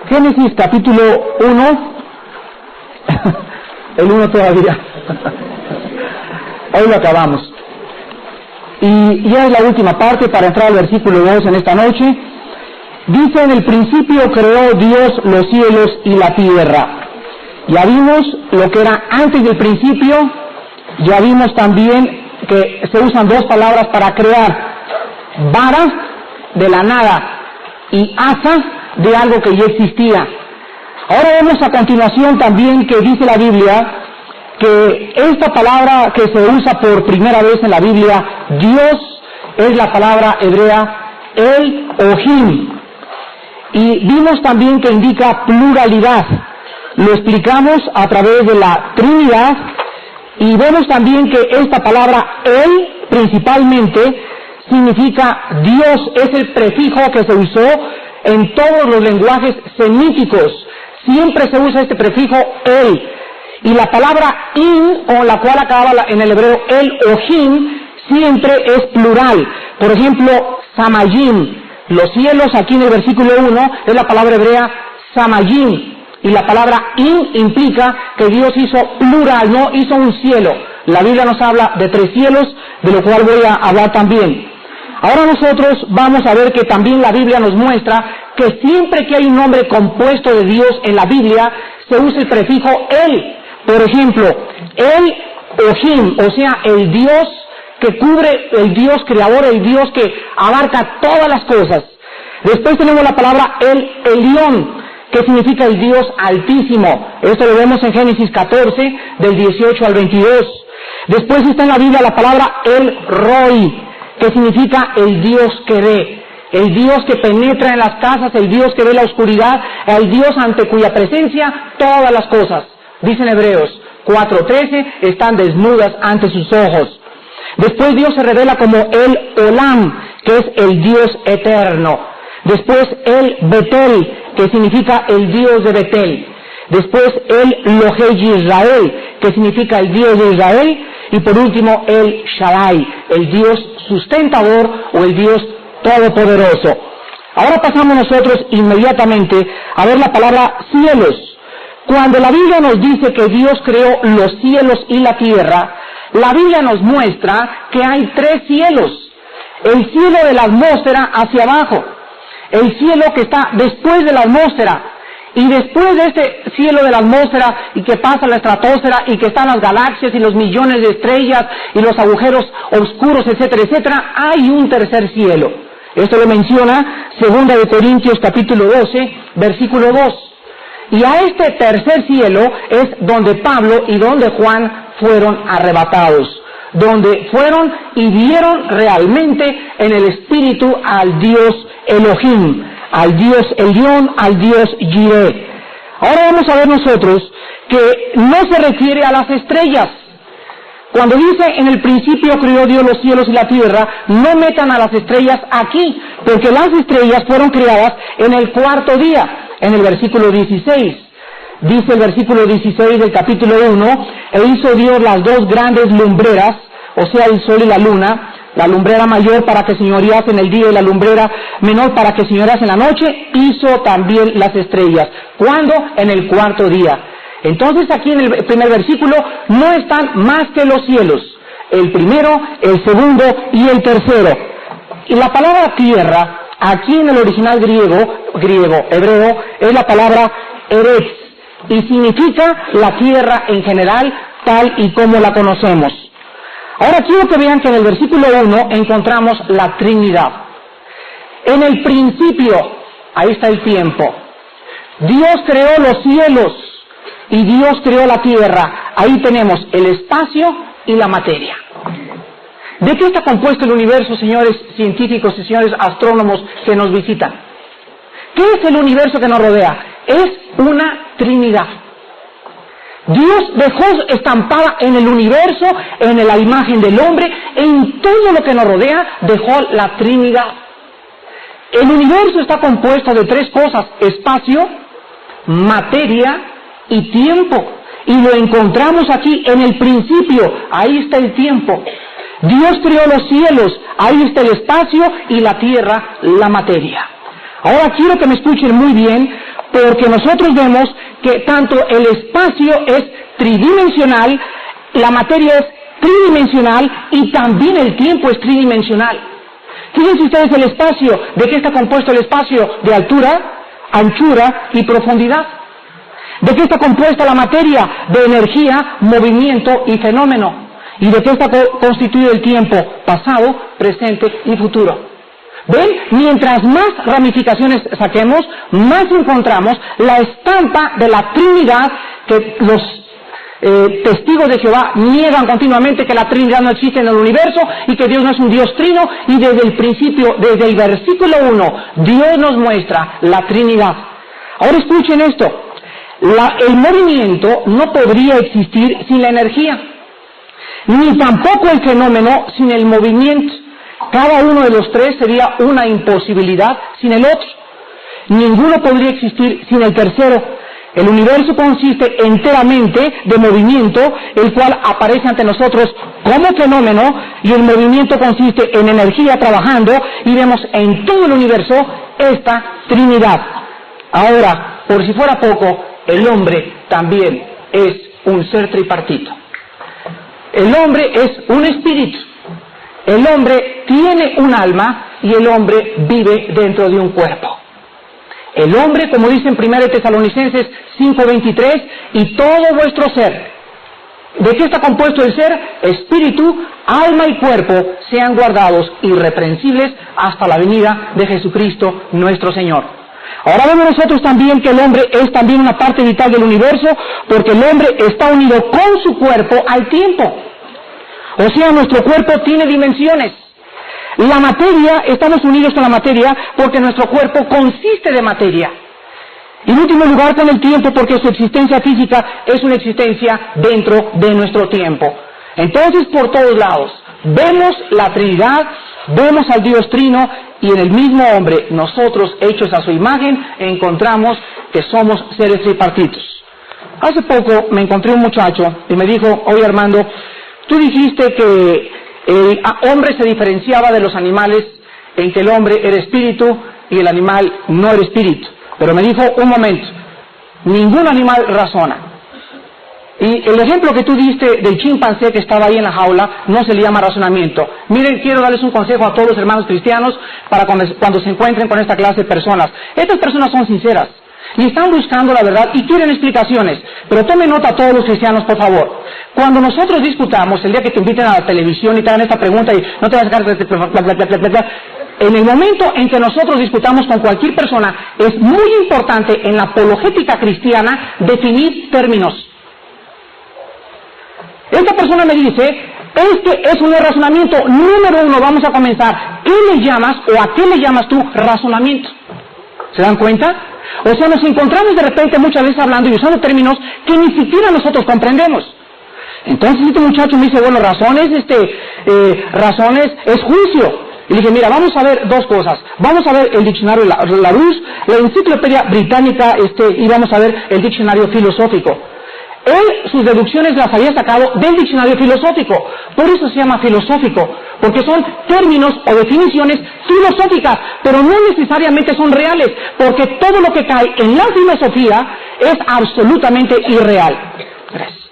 Génesis capítulo 1, el 1 todavía, hoy lo acabamos, y ya es la última parte para entrar al versículo 2 en esta noche. Dice: en el principio creó Dios los cielos y la tierra. Ya vimos lo que era antes del principio, ya vimos también que se usan dos palabras para crear: bara, de la nada, y asa, de algo que ya existía. Ahora vemos a continuación también que dice la Biblia que esta palabra que se usa por primera vez en la Biblia, Dios, es la palabra hebrea Elohim. Y vimos también que indica pluralidad. Lo explicamos a través de la Trinidad, y vemos también que esta palabra El principalmente significa Dios. Es el prefijo que se usó en todos los lenguajes semíticos. Siempre se usa este prefijo El. Y la palabra In, con la cual acababa en el hebreo Elohim, siempre es plural. Por ejemplo, Samayim, los cielos, aquí en el versículo 1, es la palabra hebrea Samayim. Y la palabra In implica que Dios hizo plural, no hizo un cielo. La Biblia nos habla de 3 cielos, de lo cual voy a hablar también. Ahora nosotros vamos a ver que también la Biblia nos muestra que siempre que hay un nombre compuesto de Dios en la Biblia, se usa el prefijo El. Por ejemplo, Elohim, o sea, el Dios que cubre, el Dios creador, el Dios que abarca todas las cosas. Después tenemos la palabra El Elión, que significa el Dios altísimo. Esto lo vemos en Génesis 14, del 18 al 22. Después está en la Biblia la palabra El Roi, que significa el Dios que ve, el Dios que penetra en las casas, el Dios que ve la oscuridad, el Dios ante cuya presencia todas las cosas, dicen Hebreos 4:13, están desnudas ante sus ojos. Después Dios se revela como el Olam, que es el Dios eterno. Después el Betel, que significa el Dios de Betel. Después el Lohei Israel, que significa el Dios de Israel. Y por último el Shaddai, el Dios sustentador o el Dios todopoderoso. Ahora pasamos nosotros inmediatamente a ver la palabra cielos. Cuando la Biblia nos dice que Dios creó los cielos y la tierra, la Biblia nos muestra que hay 3 cielos. El cielo de la atmósfera hacia abajo, el cielo que está después de la atmósfera, y después de este cielo de la atmósfera y que pasa la estratosfera y que están las galaxias y los millones de estrellas y los agujeros oscuros, etcétera, etcétera, hay un tercer cielo. Esto lo menciona 2 de Corintios capítulo 12, versículo 2. Y a este tercer cielo es donde Pablo y donde Juan fueron arrebatados, donde fueron y vieron realmente en el Espíritu al Dios Elohim, al Dios Elión, al Dios Jireh. Ahora vamos a ver nosotros que no se refiere a las estrellas. Cuando dice en el principio creó Dios los cielos y la tierra, no metan a las estrellas aquí, porque las estrellas fueron creadas en el 4º día, en el versículo 16. Dice el versículo 16 del capítulo 1, e hizo Dios las 2 grandes lumbreras, o sea, el sol y la luna, la lumbrera mayor para que señorease en el día y la lumbrera menor para que señorease en la noche. Hizo también las estrellas. ¿Cuándo? En el 4º día. Entonces aquí en el primer versículo no están más que los cielos, el primero, el segundo y el tercero. Y la palabra tierra, aquí en el original hebreo, es la palabra eretz, y significa la tierra en general, tal y como la conocemos. Ahora quiero que vean que en el versículo 1 encontramos la Trinidad. En el principio, ahí está el tiempo. Dios creó los cielos y Dios creó la tierra. Ahí tenemos el espacio y la materia. ¿De qué está compuesto el universo, señores científicos y señores astrónomos que nos visitan? ¿Qué es el universo que nos rodea? Es una Trinidad. Dios dejó estampada en el universo, en la imagen del hombre, en todo lo que nos rodea, dejó la Trinidad. El universo está compuesto de 3 cosas: espacio, materia y tiempo. Y lo encontramos aquí en el principio, ahí está el tiempo. Dios creó los cielos, ahí está el espacio, y la tierra, la materia. Ahora quiero que me escuchen muy bien, porque nosotros vemos que tanto el espacio es tridimensional, la materia es tridimensional y también el tiempo es tridimensional. Fíjense ustedes el espacio, ¿de qué está compuesto el espacio? De altura, anchura y profundidad. ¿De qué está compuesta la materia? De energía, movimiento y fenómeno. ¿Y de qué está constituido el tiempo? Pasado, presente y futuro. ¿Ven? Mientras más ramificaciones saquemos, más encontramos la estampa de la Trinidad que los testigos de Jehová niegan continuamente, que la Trinidad no existe en el universo y que Dios no es un Dios trino, y desde el principio, desde el versículo 1, Dios nos muestra la Trinidad. Ahora escuchen esto, el movimiento no podría existir sin la energía, ni tampoco el fenómeno sin el movimiento. Cada uno de los tres sería una imposibilidad sin el otro. Ninguno podría existir sin el tercero. El universo consiste enteramente de movimiento, el cual aparece ante nosotros como fenómeno, y el movimiento consiste en energía trabajando, y vemos en todo el universo esta Trinidad. Ahora, por si fuera poco, el hombre también es un ser tripartito. El hombre es un espíritu. El hombre tiene un alma y el hombre vive dentro de un cuerpo. El hombre, como dice en 1 Tesalonicenses 5:23, y todo vuestro ser. ¿De qué está compuesto el ser? Espíritu, alma y cuerpo sean guardados irreprensibles hasta la venida de Jesucristo nuestro Señor. Ahora vemos nosotros también que el hombre es también una parte vital del universo, porque el hombre está unido con su cuerpo al tiempo. O sea, nuestro cuerpo tiene dimensiones. La materia, estamos unidos con la materia porque nuestro cuerpo consiste de materia. Y en último lugar con el tiempo, porque su existencia física es una existencia dentro de nuestro tiempo. Entonces, por todos lados, vemos la Trinidad, vemos al Dios Trino, y en el mismo hombre, nosotros hechos a su imagen, encontramos que somos seres tripartitos. Hace poco me encontré un muchacho y me dijo: oye Armando, tú dijiste que el hombre se diferenciaba de los animales en que el hombre era espíritu y el animal no era espíritu. Pero me dijo: un momento, ningún animal razona. Y el ejemplo que tú diste del chimpancé que estaba ahí en la jaula no se le llama razonamiento. Miren, quiero darles un consejo a todos los hermanos cristianos para cuando se encuentren con esta clase de personas. Estas personas son sinceras y están buscando la verdad y quieren explicaciones. Pero tomen nota a todos los cristianos, por favor. Cuando nosotros discutamos, el día que te inviten a la televisión y te hagan esta pregunta y no te vas a sacar... En el momento en que nosotros discutamos con cualquier persona, es muy importante en la apologética cristiana definir términos. Esta persona me dice: este es un razonamiento. Número uno, vamos a comenzar. ¿Qué le llamas o a qué le llamas tú razonamiento? ¿Se dan cuenta? O sea, nos encontramos de repente muchas veces hablando y usando términos que ni siquiera nosotros comprendemos. Entonces este muchacho me dice: bueno, razones es juicio. Y le dije: mira, vamos a ver dos cosas. Vamos a ver el diccionario Larousse, la enciclopedia británica, y vamos a ver el diccionario filosófico. Él sus deducciones las había sacado del diccionario filosófico. Por eso se llama filosófico, porque son términos o definiciones filosóficas, pero no necesariamente son reales, porque todo lo que cae en la filosofía es absolutamente irreal. Gracias.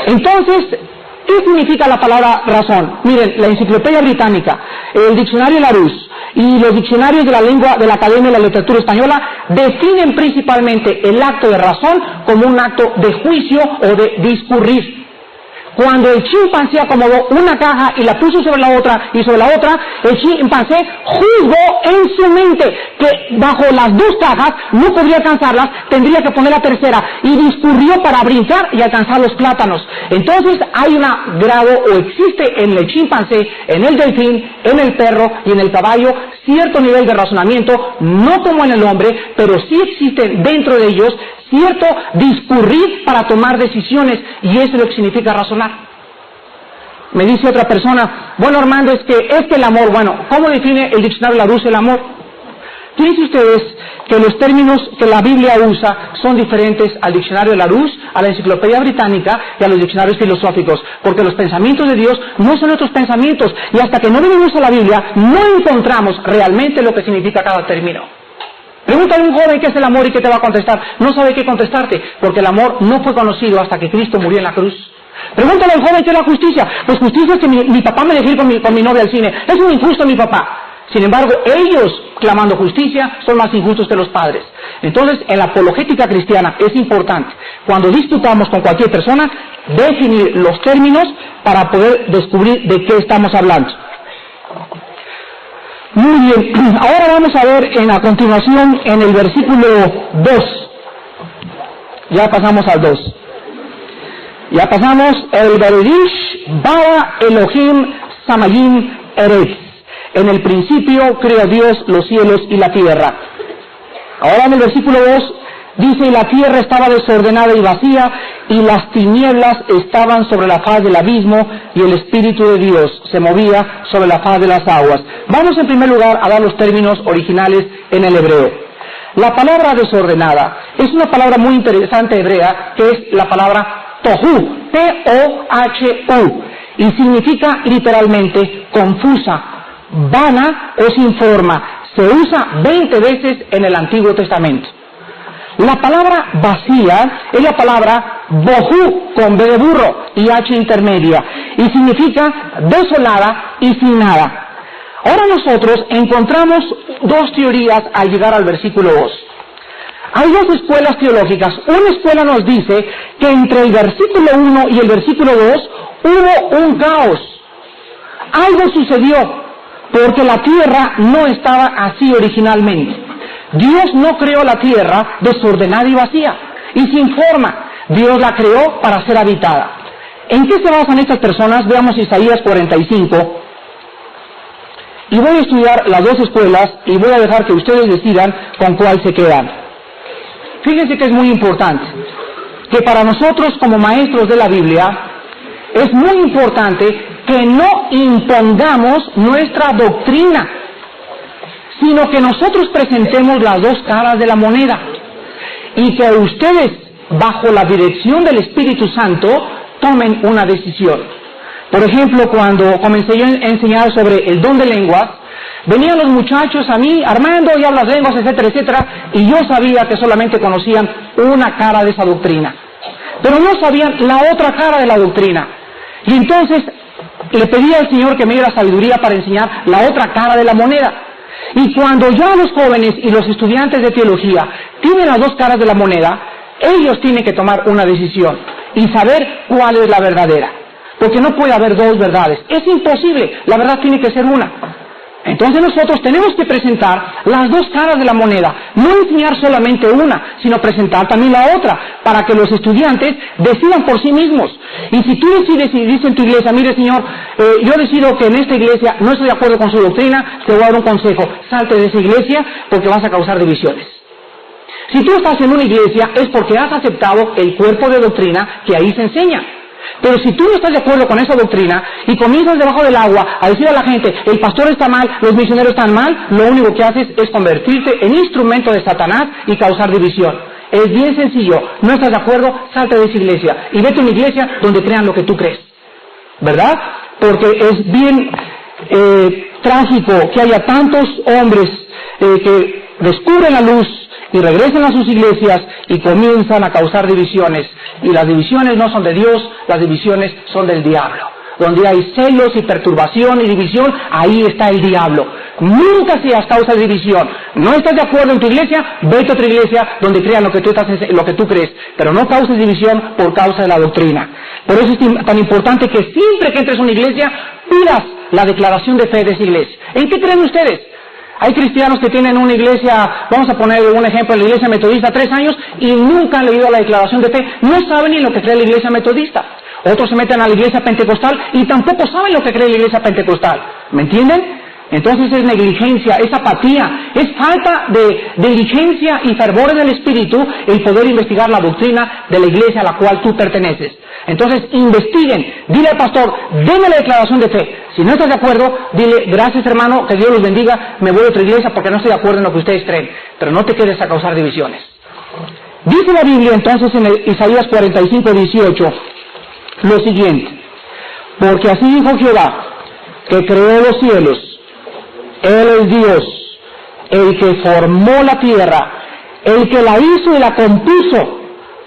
Entonces, ¿qué significa la palabra razón? Miren, la enciclopedia británica, el diccionario Larousse y los diccionarios de la lengua de la Academia de la Literatura Española definen principalmente el acto de razón como un acto de juicio o de discurrir. Cuando el chimpancé acomodó una caja y la puso sobre la otra y sobre la otra, el chimpancé juzgó en su mente que bajo las dos cajas no podría alcanzarlas, tendría que poner la tercera, y discurrió para brincar y alcanzar los plátanos. Entonces hay un grado, o existe en el chimpancé, en el delfín, en el perro y en el caballo, cierto nivel de razonamiento, no como en el hombre, pero sí existe dentro de ellos cierto discurrir para tomar decisiones, y eso es lo que significa razonar. Me dice otra persona: bueno, Armando, es que el amor, bueno, ¿cómo define el diccionario Larousse el amor? Fíjense ustedes que los términos que la Biblia usa son diferentes al diccionario Larousse, a la enciclopedia británica y a los diccionarios filosóficos, porque los pensamientos de Dios no son nuestros pensamientos, y hasta que no venimos a la Biblia no encontramos realmente lo que significa cada término. Pregúntale a un joven qué es el amor y qué te va a contestar. No sabe qué contestarte, porque el amor no fue conocido hasta que Cristo murió en la cruz. Pregúntale al joven qué es la justicia. Pues justicia es que mi papá me dejó ir con mi novia al cine. Es un injusto mi papá. Sin embargo, ellos, clamando justicia, son más injustos que los padres. Entonces, en la apologética cristiana es importante, cuando disputamos con cualquier persona, definir los términos para poder descubrir de qué estamos hablando. Muy bien, ahora vamos a ver a continuación en el versículo 2. Ya pasamos al 2. Ya pasamos el Beredish Bara Elohim Samayim Eretz. En el principio creó Dios los cielos y la tierra. Ahora en el versículo 2 dice, y la tierra estaba desordenada y vacía, y las tinieblas estaban sobre la faz del abismo, y el Espíritu de Dios se movía sobre la faz de las aguas. Vamos en primer lugar a dar los términos originales en el hebreo. La palabra desordenada es una palabra muy interesante hebrea, que es la palabra tohu, T-O-H-U, y significa literalmente confusa, vana o sin forma. Se usa 20 veces en el Antiguo Testamento. La palabra vacía es la palabra bohu, con B de burro y H intermedia, y significa desolada y sin nada. Ahora nosotros encontramos dos teorías al llegar al versículo 2. Hay dos escuelas teológicas. Una escuela nos dice que entre el versículo 1 y el versículo 2 hubo un caos. Algo sucedió, porque la tierra no estaba así originalmente. Dios no creó la tierra desordenada y vacía y sin forma. Dios la creó para ser habitada. ¿En qué se basan estas personas? Veamos Isaías 45. Y voy a estudiar las dos escuelas y voy a dejar que ustedes decidan con cuál se quedan. Fíjense que es muy importante que para nosotros como maestros de la Biblia es muy importante que no impongamos nuestra doctrina, sino que nosotros presentemos las dos caras de la moneda y que ustedes, bajo la dirección del Espíritu Santo, tomen una decisión. Por ejemplo, cuando comencé yo a enseñar sobre el don de lenguas, venían los muchachos a mí, Armando, y hablas lenguas, etcétera, etcétera, y yo sabía que solamente conocían una cara de esa doctrina, pero no sabían la otra cara de la doctrina. Y entonces le pedí al Señor que me diera sabiduría para enseñar la otra cara de la moneda. Y cuando ya los jóvenes y los estudiantes de teología tienen las dos caras de la moneda, ellos tienen que tomar una decisión y saber cuál es la verdadera. Porque no puede haber dos verdades. Es imposible. La verdad tiene que ser una. Entonces nosotros tenemos que presentar las dos caras de la moneda. No enseñar solamente una, sino presentar también la otra, para que los estudiantes decidan por sí mismos. Y si tú decides y dices en tu iglesia, mire señor, yo decido que en esta iglesia no estoy de acuerdo con su doctrina, te voy a dar un consejo. Salte de esa iglesia porque vas a causar divisiones. Si tú estás en una iglesia es porque has aceptado el cuerpo de doctrina que ahí se enseña. Pero si tú no estás de acuerdo con esa doctrina y comienzas debajo del agua a decir a la gente, el pastor está mal, los misioneros están mal, lo único que haces es convertirte en instrumento de Satanás y causar división. Es bien sencillo. No estás de acuerdo, salte de esa iglesia y vete a una iglesia donde crean lo que tú crees, ¿verdad? Porque es bien trágico que haya tantos hombres que descubren la luz y regresan a sus iglesias y comienzan a causar divisiones. Y las divisiones no son de Dios, las divisiones son del diablo. Donde hay celos y perturbación y división, ahí está el diablo. Nunca seas causa de división. No estás de acuerdo en tu iglesia, vete a otra iglesia donde crean lo que tú crees. Pero no causes división por causa de la doctrina. Por eso es tan importante que siempre que entres a una iglesia, pidas la declaración de fe de esa iglesia. ¿En qué creen ustedes? Hay cristianos que tienen una iglesia, vamos a poner un ejemplo, la iglesia metodista, 3 años, y nunca han leído la declaración de fe. No saben ni lo que cree la iglesia metodista. Otros se meten a la iglesia pentecostal y tampoco saben lo que cree la iglesia pentecostal. ¿Me entienden? Entonces es negligencia, es apatía, es falta de diligencia y fervor en el espíritu el poder investigar la doctrina de la iglesia a la cual tú perteneces. Entonces investiguen, dile al pastor, denme la declaración de fe. Si no estás de acuerdo, dile, gracias hermano, que Dios los bendiga, me voy a otra iglesia porque no estoy de acuerdo en lo que ustedes creen. Pero no te quedes a causar divisiones. Dice la Biblia entonces en Isaías 45:18 lo siguiente: porque así dijo Jehová, que creó los cielos, Él es Dios, el que formó la tierra, el que la hizo y la compuso,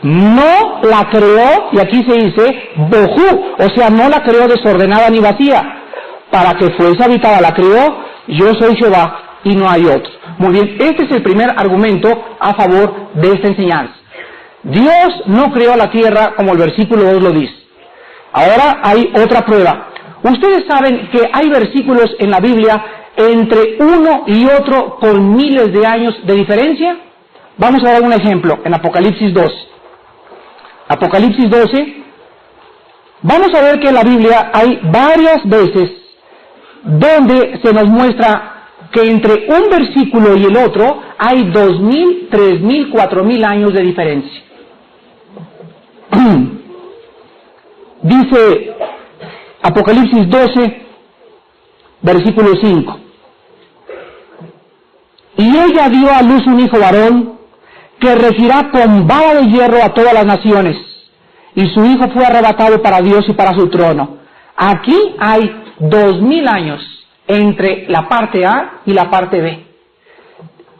no la creó, y aquí se dice, bohu, o sea, no la creó desordenada ni vacía, para que fuese habitada, la creó, yo soy Jehová y no hay otro. Muy bien, este es el primer argumento a favor de esta enseñanza. Dios no creó la tierra como el versículo 2 lo dice. Ahora hay otra prueba. Ustedes saben que hay versículos en la Biblia entre uno y otro con miles de años de diferencia. Vamos a dar un ejemplo en Apocalipsis 12. Apocalipsis 12, vamos a ver que en la Biblia hay varias veces donde se nos muestra que entre un versículo y el otro hay 2.000, 3.000, 4.000 años de diferencia. Dice Apocalipsis 12, versículo 5. Y ella dio a luz un hijo varón, que regirá con vara de hierro a todas las naciones, y su hijo fue arrebatado para Dios y para su trono. Aquí hay 2.000 años entre la parte A y la parte B.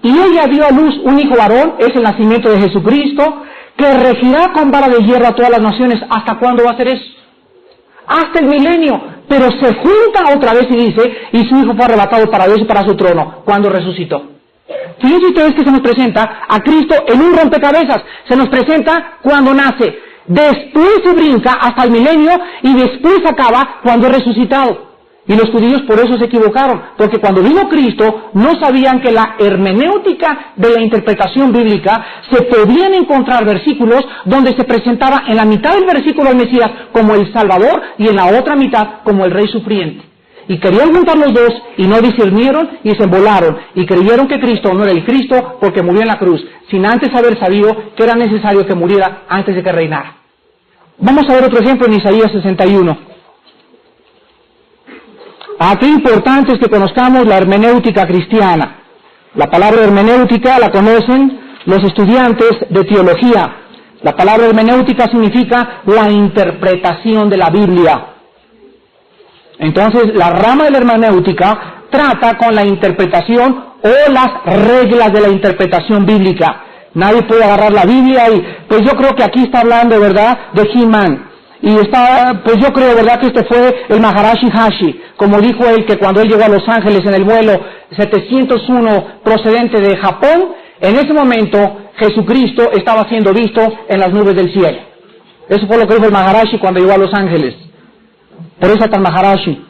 Y ella dio a luz un hijo varón, es el nacimiento de Jesucristo, que regirá con vara de hierro a todas las naciones. ¿Hasta cuándo va a ser eso? Hasta el milenio. Pero se junta otra vez y dice, y su hijo fue arrebatado para Dios y para su trono, cuando resucitó. Fíjense ustedes que se nos presenta a Cristo en un rompecabezas. Se nos presenta cuando nace, después se brinca hasta el milenio y después acaba cuando es resucitado. Y los judíos por eso se equivocaron, porque cuando vino Cristo no sabían que la hermenéutica de la interpretación bíblica se podían encontrar versículos donde se presentaba en la mitad del versículo al Mesías como el Salvador y en la otra mitad como el Rey sufriente. Y querían juntar los dos y no discernieron y se embolaron y creyeron que Cristo no era el Cristo porque murió en la cruz, sin antes haber sabido que era necesario que muriera antes de que reinara. Vamos a ver otro ejemplo en Isaías 61. Qué importante es que conozcamos la hermenéutica cristiana. La palabra hermenéutica la conocen los estudiantes de teología. La palabra hermenéutica significa la interpretación de la Biblia. Entonces, la rama de la hermenéutica trata con la interpretación o las reglas de la interpretación bíblica. Nadie puede agarrar la Biblia y, pues yo creo que aquí está hablando, ¿verdad?, de He-Man. Y está, pues yo creo, ¿verdad?, que este fue el Maharashi Hashi, como dijo él, que cuando él llegó a Los Ángeles en el vuelo 701 procedente de Japón, en ese momento Jesucristo estaba siendo visto en las nubes del cielo. Eso fue lo que dijo el Maharashi cuando llegó a Los Ángeles. Por eso está el Maharashi.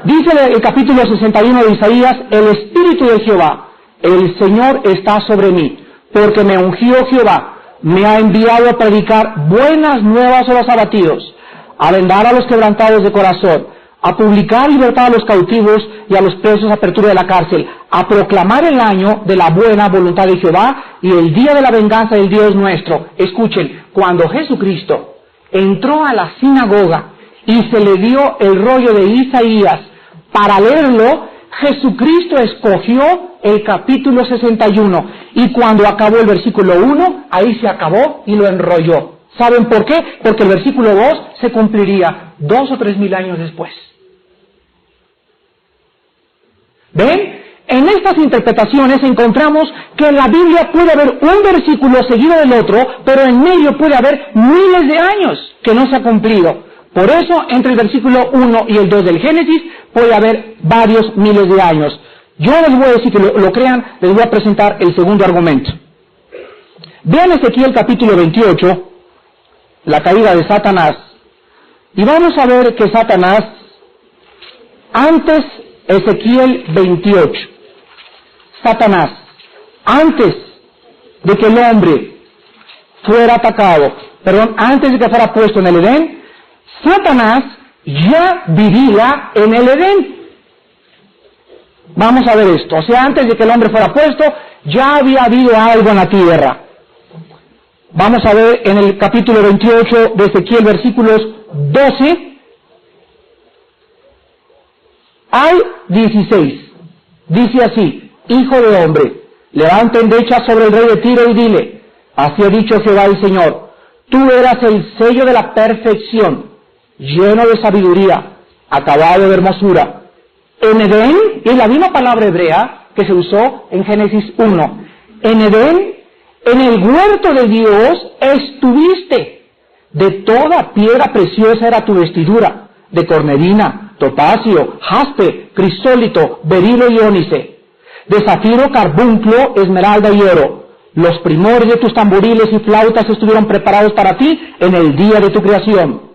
Dice el capítulo 61 de Isaías, el Espíritu de Jehová, el Señor está sobre mí, porque me ungió Jehová, me ha enviado a predicar buenas nuevas a los abatidos, a vendar a los quebrantados de corazón, a publicar libertad a los cautivos y a los presos apertura de la cárcel, a proclamar el año de la buena voluntad de Jehová y el día de la venganza del Dios nuestro. Escuchen, cuando Jesucristo entró a la sinagoga y se le dio el rollo de Isaías para leerlo, Jesucristo escogió el capítulo 61 y cuando acabó el versículo 1, ahí se acabó y lo enrolló. ¿Saben por qué? Porque el versículo 2 se cumpliría 2 o 3 mil años después. ¿Ven? En estas interpretaciones encontramos que en la Biblia puede haber un versículo seguido del otro, pero en medio puede haber miles de años que no se ha cumplido. Por eso, entre el versículo 1 y el 2 del Génesis, puede haber varios miles de años. Yo les voy a decir que lo crean, les voy a presentar el segundo argumento. Vean Ezequiel capítulo 28, la caída de Satanás. Y vamos a ver que Satanás, antes, Ezequiel 28, Satanás, antes de que el hombre fuera atacado, antes de que fuera puesto en el Edén, Satanás ya vivía en el Edén. Vamos a ver esto. O sea, antes de que el hombre fuera puesto, ya había habido algo en la tierra. Vamos a ver en el capítulo 28 de Ezequiel, versículos 12 al 16. Dice así: Hijo de hombre, levanta endecha sobre el rey de Tiro y dile: así ha dicho Jehová el Señor, tú eras el sello de la perfección, lleno de sabiduría, acabado de hermosura. En Edén, es la misma palabra hebrea, que se usó en Génesis 1. En Edén, en el huerto de Dios, estuviste. De toda piedra preciosa era tu vestidura, de cornelina, topacio, jaspe, crisólito, berilo y ónice, de zafiro, carbunclo, esmeralda y oro. Los primores de tus tamboriles y flautas estuvieron preparados para ti en el día de tu creación.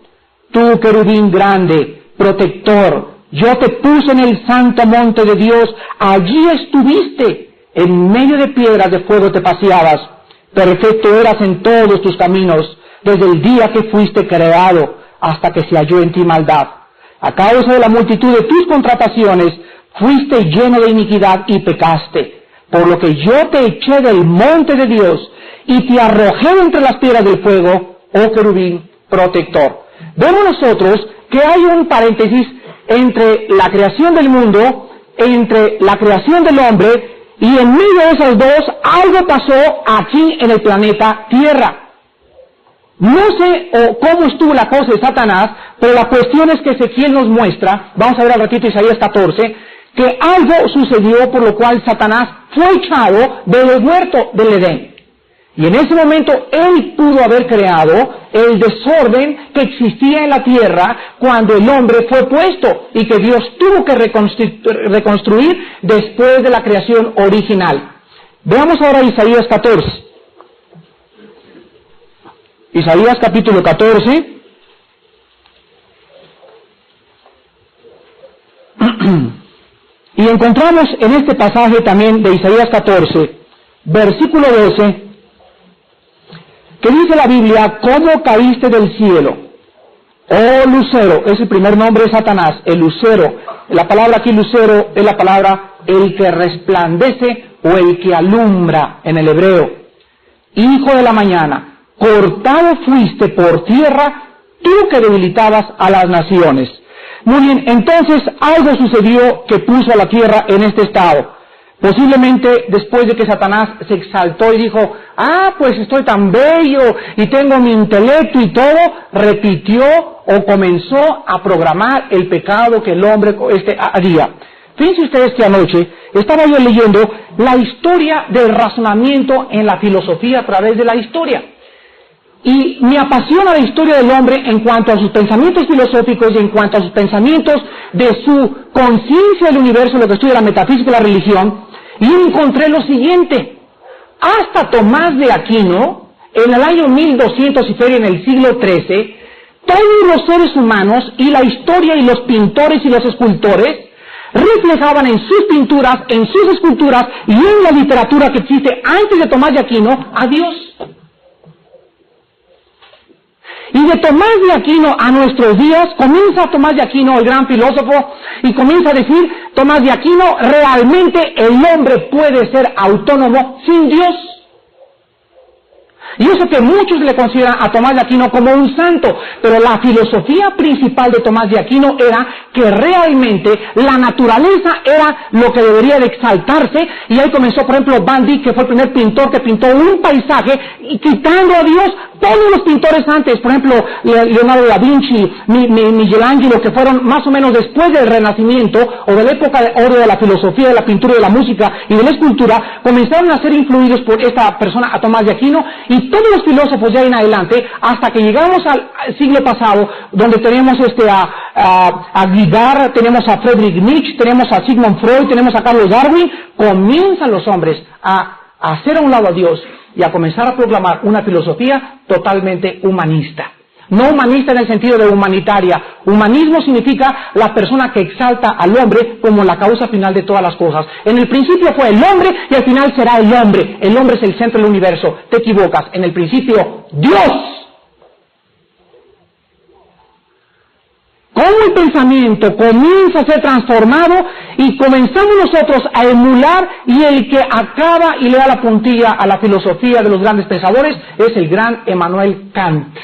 Tú, querubín grande, protector, yo te puse en el santo monte de Dios, allí estuviste, en medio de piedras de fuego te paseabas. Perfecto eras en todos tus caminos, desde el día que fuiste creado hasta que se halló en ti maldad. A causa de la multitud de tus contrataciones, fuiste lleno de iniquidad y pecaste, por lo que yo te eché del monte de Dios y te arrojé entre las piedras del fuego, oh querubín protector. Vemos nosotros que hay un paréntesis entre la creación del mundo, entre la creación del hombre, y en medio de esas dos, algo pasó aquí en el planeta Tierra. No sé cómo estuvo la cosa de Satanás, pero la cuestión es que Ezequiel nos muestra, vamos a ver al ratito Isaías 14, que algo sucedió por lo cual Satanás fue echado del huerto del Edén. Y en ese momento él pudo haber creado el desorden que existía en la tierra cuando el hombre fue puesto y que Dios tuvo que reconstruir después de la creación original. Veamos ahora Isaías 14. Isaías capítulo 14. Y encontramos en este pasaje también de Isaías 14, versículo 12, que dice la Biblia, ¿cómo caíste del cielo? Oh lucero, es el primer nombre de Satanás, el lucero. La palabra aquí lucero es la palabra el que resplandece o el que alumbra en el hebreo. Hijo de la mañana, cortado fuiste por tierra, tú que debilitabas a las naciones. Muy bien, entonces algo sucedió que puso a la tierra en este estado. Posiblemente después de que Satanás se exaltó y dijo, pues estoy tan bello y tengo mi intelecto y todo, repitió o comenzó a programar el pecado que el hombre haría. Fíjense ustedes que anoche estaba yo leyendo la historia del razonamiento en la filosofía a través de la historia. Y me apasiona la historia del hombre en cuanto a sus pensamientos filosóficos y en cuanto a sus pensamientos de su conciencia del universo, lo que estudia la metafísica y la religión. Y encontré lo siguiente, hasta Tomás de Aquino, en el año 1200 y feria en el siglo XIII, todos los seres humanos y la historia y los pintores y los escultores reflejaban en sus pinturas, en sus esculturas y en la literatura que existe antes de Tomás de Aquino a Dios. Y de Tomás de Aquino a nuestros días, comienza Tomás de Aquino, el gran filósofo, y comienza a decir, Tomás de Aquino, realmente el hombre puede ser autónomo sin Dios. Y eso que muchos le consideran a Tomás de Aquino como un santo, pero la filosofía principal de Tomás de Aquino era que realmente la naturaleza era lo que debería de exaltarse, y ahí comenzó, por ejemplo, Van Dyck, que fue el primer pintor que pintó un paisaje, y quitando a Dios, todos los pintores antes, por ejemplo, Leonardo da Vinci, Michelangelo, que fueron más o menos después del Renacimiento, o de la época de oro de la filosofía, de la pintura, de la música y de la escultura, comenzaron a ser influidos por esta persona, a Tomás de Aquino, y todos los filósofos de ahí en adelante, hasta que llegamos al siglo pasado, donde tenemos a Guigar, tenemos a Friedrich Nietzsche, tenemos a Sigmund Freud, tenemos a Carlos Darwin, comienzan los hombres a hacer a un lado a Dios y a comenzar a proclamar una filosofía totalmente humanista. No humanista en el sentido de humanitaria. Humanismo significa la persona que exalta al hombre como la causa final de todas las cosas. En el principio fue el hombre y al final será el hombre. El hombre es el centro del universo. Te equivocas. En el principio, Dios. Cómo el pensamiento comienza a ser transformado y comenzamos nosotros a emular, y el que acaba y le da la puntilla a la filosofía de los grandes pensadores es el gran Emmanuel Kant,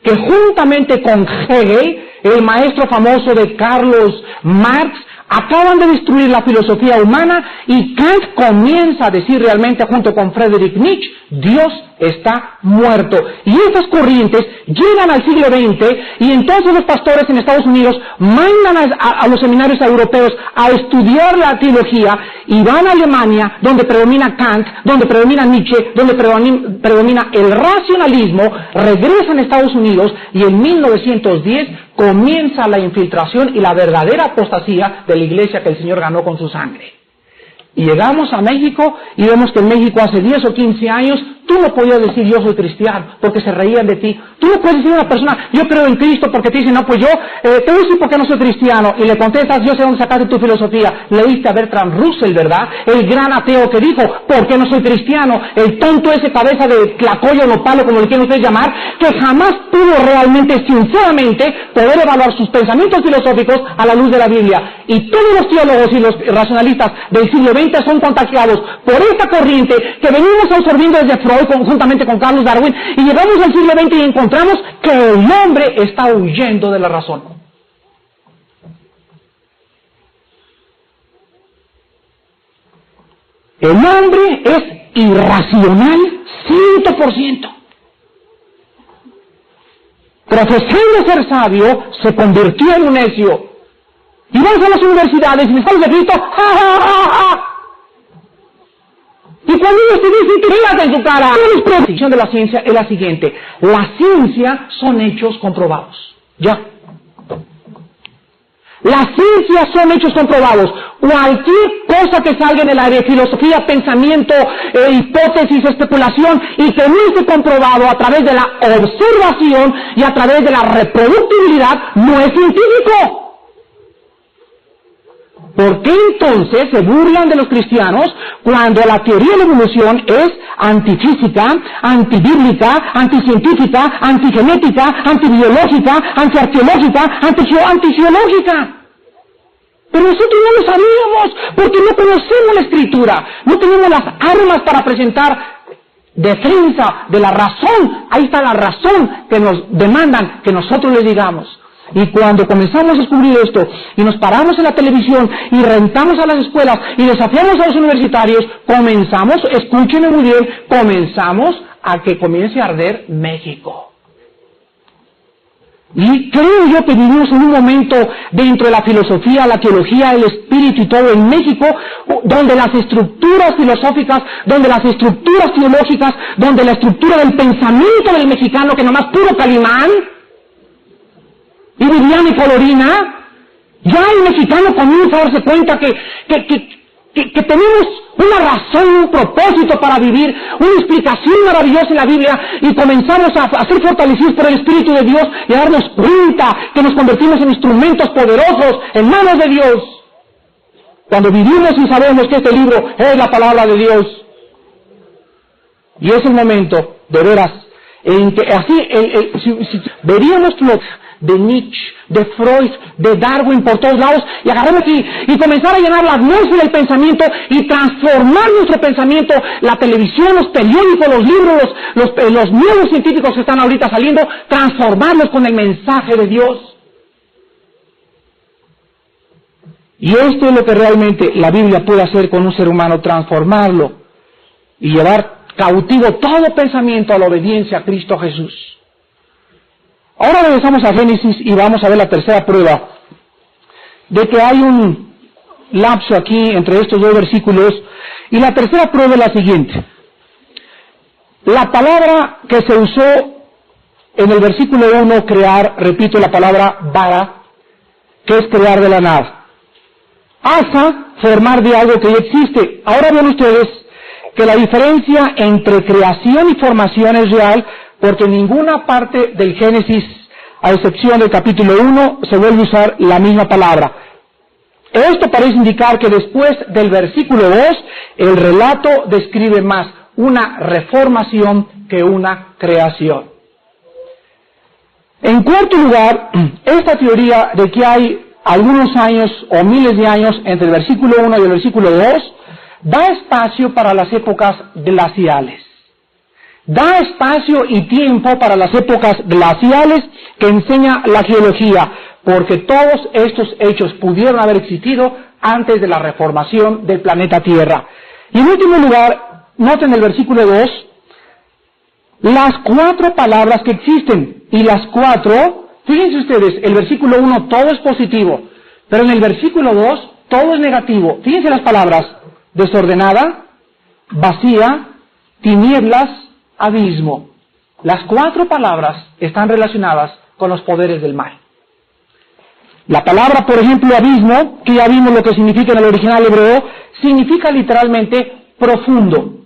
que juntamente con Hegel, el maestro famoso de Karl Marx, Acaban de destruir la filosofía humana y Kant comienza a decir realmente junto con Friedrich Nietzsche, Dios está muerto. Y estas corrientes llegan al siglo XX y entonces los pastores en Estados Unidos mandan a los seminarios europeos a estudiar la teología y van a Alemania donde predomina Kant, donde predomina Nietzsche, donde predomina el racionalismo, regresan a Estados Unidos y en 1910 comienza la infiltración y la verdadera apostasía de la iglesia que el Señor ganó con su sangre. Y llegamos a México y vemos que en México hace 10 o 15 años tú no podías decir yo soy cristiano porque se reían de ti. Tú no puedes decir a una persona yo creo en Cristo porque te dicen no pues yo te voy a decir por qué no soy cristiano y le contestas yo sé dónde sacaste tu filosofía. Leíste a Bertrand Russell, ¿verdad? El gran ateo que dijo ¿por qué no soy cristiano? El tonto ese cabeza de tlacoyo o nopalo como le quieren ustedes llamar que jamás pudo realmente sinceramente poder evaluar sus pensamientos filosóficos a la luz de la Biblia. Y todos los teólogos y los racionalistas del siglo XX son contagiados por esta corriente que venimos absorbiendo desde Freud conjuntamente con Carlos Darwin y llegamos al siglo XX y encontramos que el hombre está huyendo de la razón. El hombre es irracional 100%. Profesando ser sabio, se convirtió en un necio. Y vamos a las universidades y les estamos de Cristo, ¡ja, ja, ja, ja! Y cuando ellos te dicen, ríate en su cara. La predicción de la ciencia es la siguiente. La ciencia son hechos comprobados. Ya. La ciencia son hechos comprobados. Cualquier cosa que salga en el aire, filosofía, pensamiento, hipótesis, especulación, y que no esté comprobado a través de la observación y a través de la reproductibilidad, no es científico. ¿Por qué entonces se burlan de los cristianos cuando la teoría de la evolución es antifísica, antibíblica, anticientífica, antigenética, antibiológica, antiarqueológica, antigeológica? Pero nosotros no lo sabíamos porque no conocemos la Escritura, no tenemos las armas para presentar defensa de la razón. Ahí está la razón que nos demandan que nosotros les digamos. Y cuando comenzamos a descubrir esto, y nos paramos en la televisión, y rentamos a las escuelas, y desafiamos a los universitarios, comenzamos, escúchenme muy bien, comenzamos a que comience a arder México. Y creo yo que vivimos en un momento dentro de la filosofía, la teología, el espíritu y todo en México, donde las estructuras filosóficas, donde las estructuras teológicas, donde la estructura del pensamiento del mexicano, que nomás puro Calimán, y Viviana y Colorina, ya el mexicano comienza a darse cuenta que tenemos una razón, un propósito para vivir, una explicación maravillosa en la Biblia, y comenzamos a ser fortalecidos por el Espíritu de Dios y a darnos cuenta que nos convertimos en instrumentos poderosos en manos de Dios. Cuando vivimos y sabemos que este libro es la palabra de Dios. Y es el momento, de veras, en que así veríamos lo de Nietzsche, de Freud, de Darwin por todos lados, y agarramos y comenzar a llenar la atmósfera del pensamiento y transformar nuestro pensamiento, la televisión, los periódicos, los libros, los nuevos científicos que están ahorita saliendo, transformarlos con el mensaje de Dios. Y esto es lo que realmente la Biblia puede hacer con un ser humano, transformarlo y llevar cautivo todo pensamiento a la obediencia a Cristo Jesús. Ahora regresamos a Génesis y vamos a ver la tercera prueba de que hay un lapso aquí entre estos dos versículos. Y la tercera prueba es la siguiente. La palabra que se usó en el versículo 1, crear, repito la palabra bara, que es crear de la nada, hasta formar de algo que ya existe. Ahora ven ustedes que la diferencia entre creación y formación es real, porque en ninguna parte del Génesis, a excepción del capítulo 1, se vuelve a usar la misma palabra. Esto parece indicar que después del versículo 2, el relato describe más una reformación que una creación. En cuarto lugar, esta teoría de que hay algunos años o miles de años entre el versículo 1 y el versículo 2, da espacio para las épocas glaciales. Da espacio y tiempo para las épocas glaciales que enseña la geología. porque todos estos hechos pudieron haber existido antes de la reformación del planeta Tierra. Y en último lugar, noten el versículo 2, las 4 palabras que existen, y las 4, fíjense ustedes, el versículo 1 todo es positivo, pero en el versículo 2 todo es negativo. Fíjense las palabras: desordenada, vacía, tinieblas, abismo. Las 4 palabras están relacionadas con los poderes del mal. La palabra, por ejemplo, abismo, que ya vimos lo que significa en el original hebreo, significa literalmente profundo.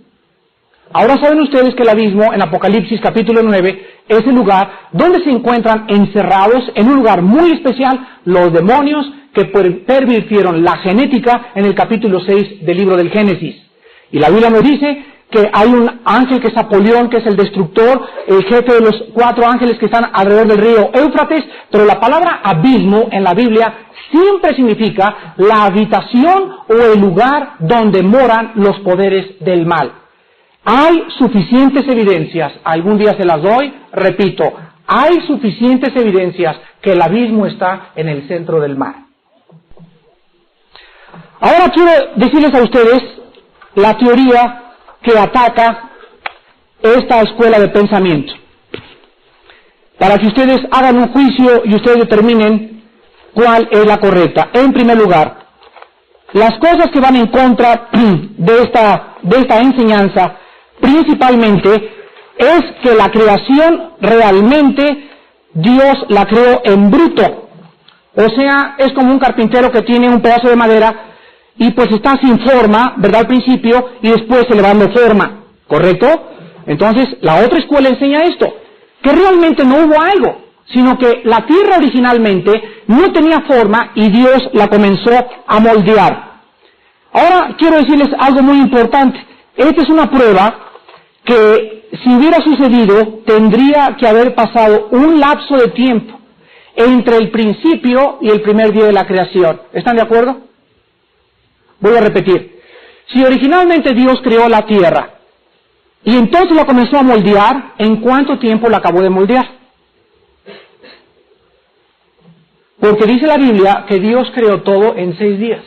Ahora saben ustedes que el abismo, en Apocalipsis capítulo 9, es el lugar donde se encuentran encerrados en un lugar muy especial los demonios que pervirtieron la genética en el capítulo 6 del libro del Génesis. Y la Biblia nos dice que hay un ángel que es Apolión, que es el destructor, el jefe de los 4 ángeles que están alrededor del río Éufrates, pero la palabra abismo en la Biblia siempre significa la habitación o el lugar donde moran los poderes del mal. Hay suficientes evidencias, algún día se las doy, repito, hay suficientes evidencias que el abismo está en el centro del mar. Ahora quiero decirles a ustedes la teoría que ataca esta escuela de pensamiento, para que ustedes hagan un juicio y ustedes determinen cuál es la correcta. En primer lugar, las cosas que van en contra de esta enseñanza principalmente es que la creación realmente Dios la creó en bruto. O sea, es como un carpintero que tiene un pedazo de madera y pues está sin forma, ¿verdad? Al principio, y después se le va dando forma, ¿correcto? Entonces, la otra escuela enseña esto, que realmente no hubo algo, sino que la tierra originalmente no tenía forma y Dios la comenzó a moldear. Ahora quiero decirles algo muy importante. Esta es una prueba que, si hubiera sucedido, tendría que haber pasado un lapso de tiempo entre el principio y el primer día de la creación. ¿Están de acuerdo? Voy a repetir. Si originalmente Dios creó la tierra y entonces la comenzó a moldear, ¿en cuánto tiempo la acabó de moldear? Porque dice la Biblia que Dios creó todo en 6 días.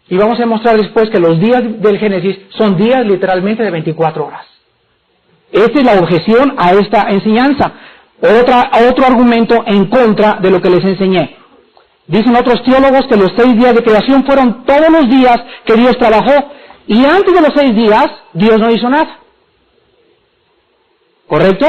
Y vamos a demostrar después que los días del Génesis son días literalmente de 24 horas. Esta es la objeción a esta enseñanza. Otro argumento en contra de lo que les enseñé. Dicen otros teólogos que los 6 días de creación fueron todos los días que Dios trabajó, y antes de los 6 días Dios no hizo nada. ¿Correcto?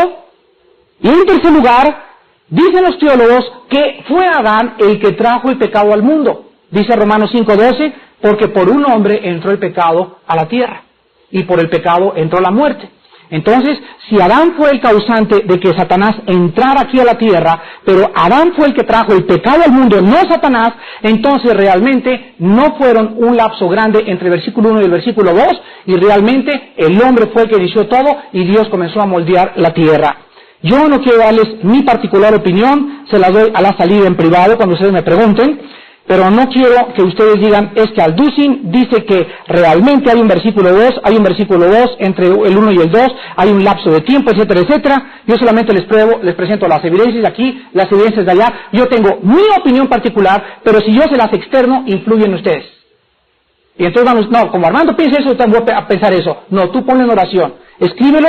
Y en tercer lugar, dicen los teólogos que fue Adán el que trajo el pecado al mundo. Dice Romanos 5:12, porque por un hombre entró el pecado a la tierra, y por el pecado entró la muerte. Entonces, si Adán fue el causante de que Satanás entrara aquí a la tierra, pero Adán fue el que trajo el pecado al mundo, no Satanás, entonces realmente no fueron un lapso grande entre el versículo 1 y el versículo 2, y realmente el hombre fue el que inició todo, y Dios comenzó a moldear la tierra. Yo no quiero darles mi particular opinión, se la doy a la salida en privado cuando ustedes me pregunten, pero no quiero que ustedes digan, es que Alducin dice que realmente hay un versículo 2, entre el 1 y el 2, hay un lapso de tiempo, etcétera, etcétera. Yo solamente les presento las evidencias de aquí, las evidencias de allá. Yo tengo mi opinión particular, pero si yo se las externo, influyen ustedes. Y entonces vamos, no, como Armando piensa eso, yo también voy a pensar eso. No, tú ponlo en oración. Escríbelo,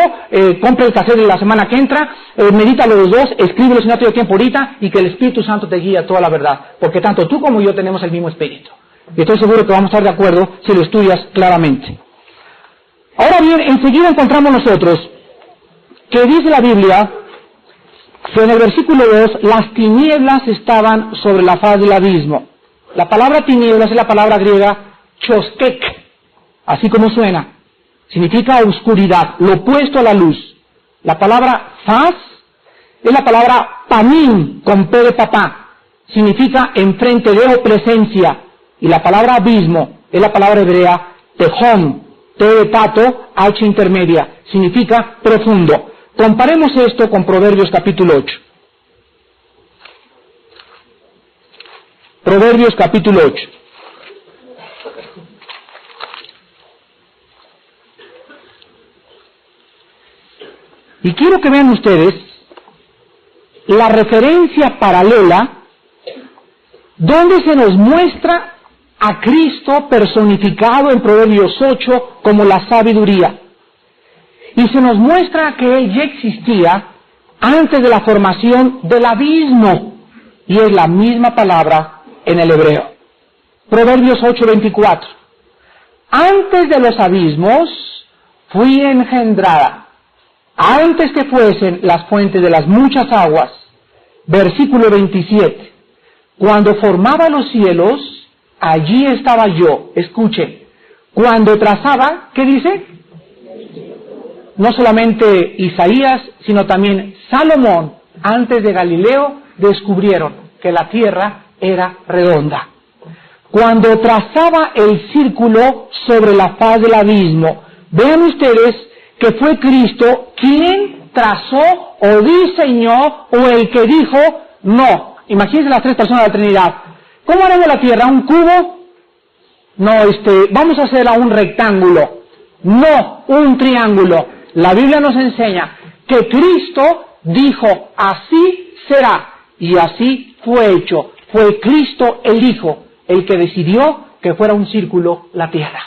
compra el cassette de la semana que entra, medítalo los dos, escríbelo si no tienes tiempo ahorita, y que el Espíritu Santo te guíe a toda la verdad. Porque tanto tú como yo tenemos el mismo Espíritu. Y estoy seguro que vamos a estar de acuerdo si lo estudias claramente. Ahora bien, enseguida encontramos nosotros que dice la Biblia que en el versículo 2, las tinieblas estaban sobre la faz del abismo. La palabra tinieblas es la palabra griega choskek, así como suena. Significa oscuridad, lo opuesto a la luz. La palabra faz es la palabra panim, con P de papá. Significa enfrente de o presencia. Y la palabra abismo es la palabra hebrea tehom, T de pato, H intermedia. Significa profundo. Comparemos esto con Proverbios capítulo 8. Proverbios capítulo 8. Y quiero que vean ustedes la referencia paralela donde se nos muestra a Cristo personificado en Proverbios 8 como la sabiduría. Y se nos muestra que Él ya existía antes de la formación del abismo, y es la misma palabra en el hebreo. Proverbios 8:24. Antes de los abismos fui engendrada, antes que fuesen las fuentes de las muchas aguas. Versículo 27. Cuando formaba los cielos, allí estaba yo. Escuchen, cuando trazaba, ¿qué dice? No solamente Isaías, sino también Salomón, antes de Galileo, descubrieron que la tierra era redonda. Cuando trazaba el círculo sobre la faz del abismo, vean ustedes que fue Cristo quien trazó o diseñó o el que dijo no. Imagínense las tres personas de la Trinidad. ¿Cómo haremos la tierra? ¿Un cubo? No, vamos a hacerla un rectángulo. No, un triángulo. La Biblia nos enseña que Cristo dijo, así será, y así fue hecho. Fue Cristo el Hijo el que decidió que fuera un círculo la tierra.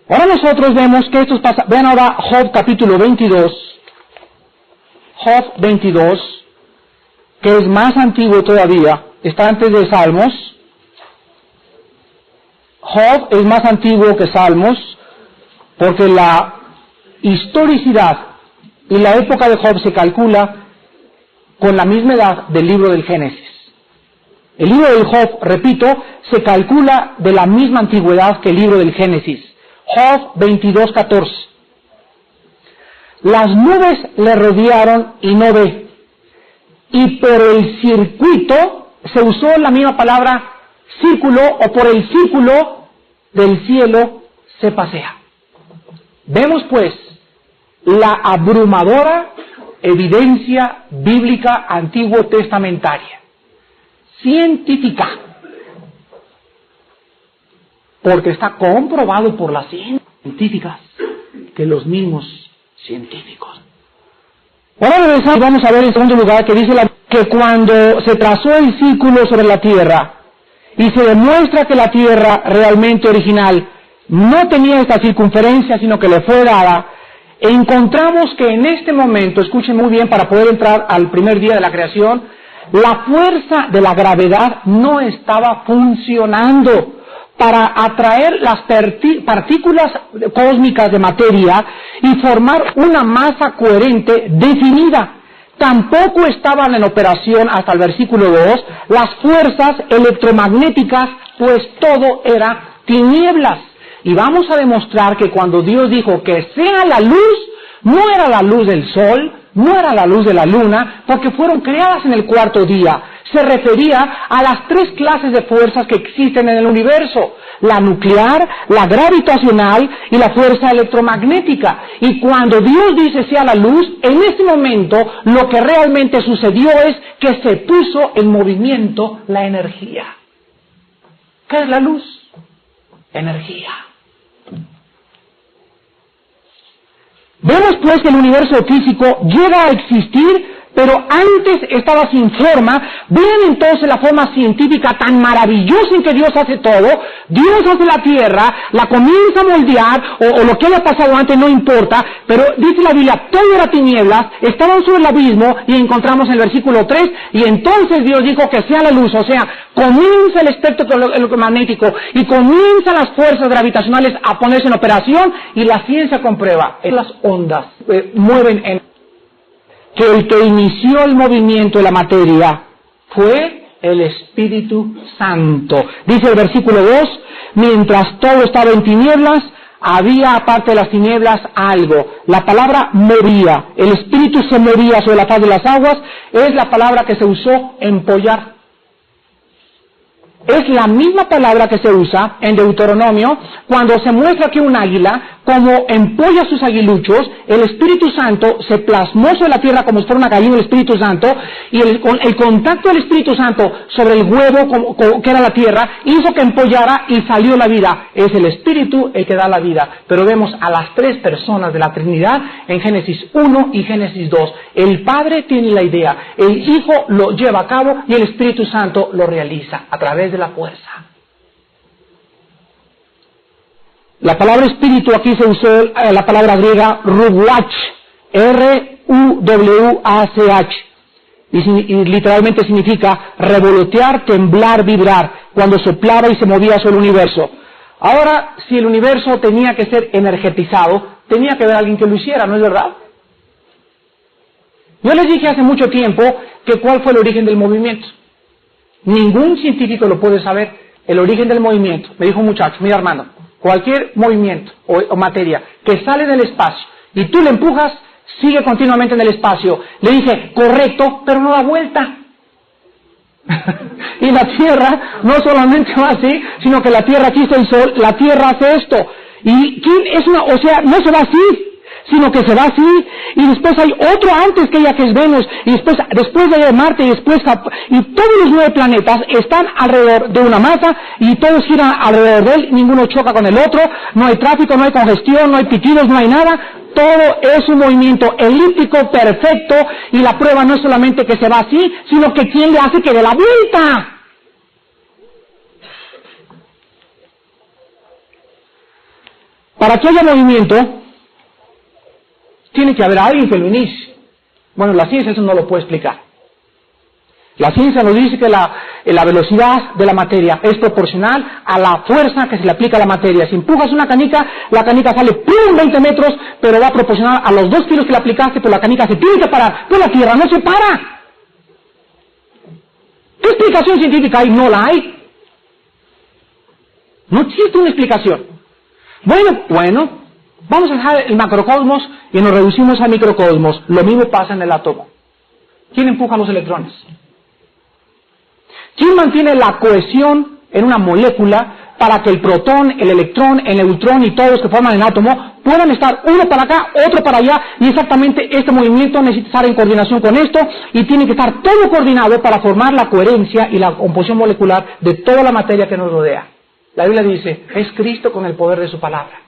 Ahora nosotros vemos que esto pasa. Vean ahora Job capítulo 22. Job 22, que es más antiguo todavía, está antes de Salmos. Job es más antiguo que Salmos, porque la historicidad y la época de Job se calcula con la misma edad del libro del Génesis. El libro de Job, repito, se calcula de la misma antigüedad que el libro del Génesis. Job 22:14. Las nubes le rodearon y no ve. Y por el circuito se usó la misma palabra círculo, o por el círculo del cielo se pasea. Vemos pues la abrumadora evidencia bíblica antiguo testamentaria, científica, porque está comprobado por las científicas que los mismos científicos. Ahora regresamos, vamos a ver en segundo lugar que dice que cuando se trazó el círculo sobre la tierra y se demuestra que la tierra realmente original no tenía esta circunferencia, sino que le fue dada, encontramos que en este momento, escuchen muy bien para poder entrar al primer día de la creación, la fuerza de la gravedad no estaba funcionando para atraer las partículas cósmicas de materia y formar una masa coherente definida. Tampoco estaban en operación hasta el versículo 2 las fuerzas electromagnéticas, pues todo era tinieblas. Y vamos a demostrar que cuando Dios dijo que sea la luz, no era la luz del sol, no era la luz de la luna, porque fueron creadas en el cuarto día. Se refería a las tres clases de fuerzas que existen en el universo: la nuclear, la gravitacional y la fuerza electromagnética. Y cuando Dios dice sea la luz, en este momento lo que realmente sucedió es que se puso en movimiento la energía. ¿Qué es la luz? Energía. Vemos pues que el universo físico llega a existir, pero antes estaba sin forma. Vean entonces la forma científica tan maravillosa en que Dios hace todo. Dios hace la tierra, la comienza a moldear, o lo que haya pasado antes no importa, pero dice la Biblia, todo era tinieblas, estaban sobre el abismo, y encontramos en el versículo 3, y entonces Dios dijo que sea la luz, o sea, comienza el espectro electromagnético, y comienzan las fuerzas gravitacionales a ponerse en operación, y la ciencia comprueba, las ondas mueven en... que el que inició el movimiento de la materia fue el Espíritu Santo. Dice el versículo 2, mientras todo estaba en tinieblas, había aparte de las tinieblas algo. La palabra movía, el Espíritu se movía sobre la faz de las aguas, es la palabra que se usó empollar. Es la misma palabra que se usa en Deuteronomio cuando se muestra que un águila como empolla sus aguiluchos, el Espíritu Santo se plasmó sobre la tierra como si fuera una gallina del Espíritu Santo, y el contacto del Espíritu Santo sobre el huevo que era la tierra, hizo que empollara y salió la vida. Es el Espíritu el que da la vida. Pero vemos a las tres personas de la Trinidad en Génesis 1 y Génesis 2. El Padre tiene la idea, el Hijo lo lleva a cabo y el Espíritu Santo lo realiza a través de la fuerza. La palabra espíritu aquí se usó la palabra griega ruwach, R-U-W-A-C-H, y literalmente significa revolotear, temblar, vibrar, cuando soplaba y se movía sobre el universo. Ahora, si el universo tenía que ser energetizado, tenía que haber alguien que lo hiciera, ¿no es verdad? Yo les dije hace mucho tiempo que cuál fue el origen del movimiento. Ningún científico lo puede saber, el origen del movimiento. Me dijo un muchacho, mira Armando, cualquier movimiento o materia que sale del espacio y tú le empujas, sigue continuamente en el espacio. Le dije, correcto, pero no da vuelta. Y la Tierra no solamente va así, sino que la Tierra, aquí está el Sol, la Tierra hace esto. Y ¿quién es una? O sea, no se va así, sino que se va así, y después hay otro antes que ella, que es Venus, y después de ella Marte, y después, y todos los 9 planetas están alrededor de una masa, y todos giran alrededor de él, ninguno choca con el otro, no hay tráfico, no hay congestión, no hay pitidos, no hay nada, todo es un movimiento elíptico perfecto, y la prueba no es solamente que se va así, sino que ¿quién le hace que dé la vuelta? Para que haya movimiento, tiene que haber alguien que lo inicie. Bueno, la ciencia eso no lo puede explicar. La ciencia nos dice que la velocidad de la materia es proporcional a la fuerza que se le aplica a la materia. Si empujas una canica, la canica sale ¡pum! 20 metros, pero va proporcional a los 2 kilos que le aplicaste, pero la canica se tiene que parar. Pero la Tierra no se para. ¿Qué explicación científica hay? No la hay. No existe una explicación. Bueno. Vamos a dejar el macrocosmos y nos reducimos al microcosmos. Lo mismo pasa en el átomo. ¿Quién empuja los electrones? ¿Quién mantiene la cohesión en una molécula para que el protón, el electrón, el neutrón y todos los que forman el átomo puedan estar uno para acá, otro para allá? Y exactamente este movimiento necesita estar en coordinación con esto y tiene que estar todo coordinado para formar la coherencia y la composición molecular de toda la materia que nos rodea. La Biblia dice, es Cristo con el poder de su palabra.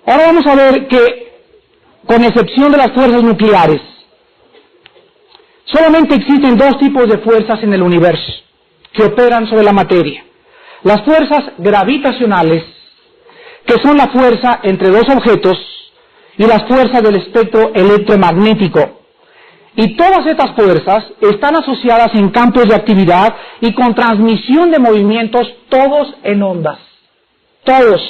Ahora vamos a ver que, con excepción de las fuerzas nucleares, solamente existen 2 tipos de fuerzas en el universo que operan sobre la materia. Las fuerzas gravitacionales, que son la fuerza entre 2 objetos, y las fuerzas del espectro electromagnético. Y todas estas fuerzas están asociadas en campos de actividad y con transmisión de movimientos, todos en ondas. Todos.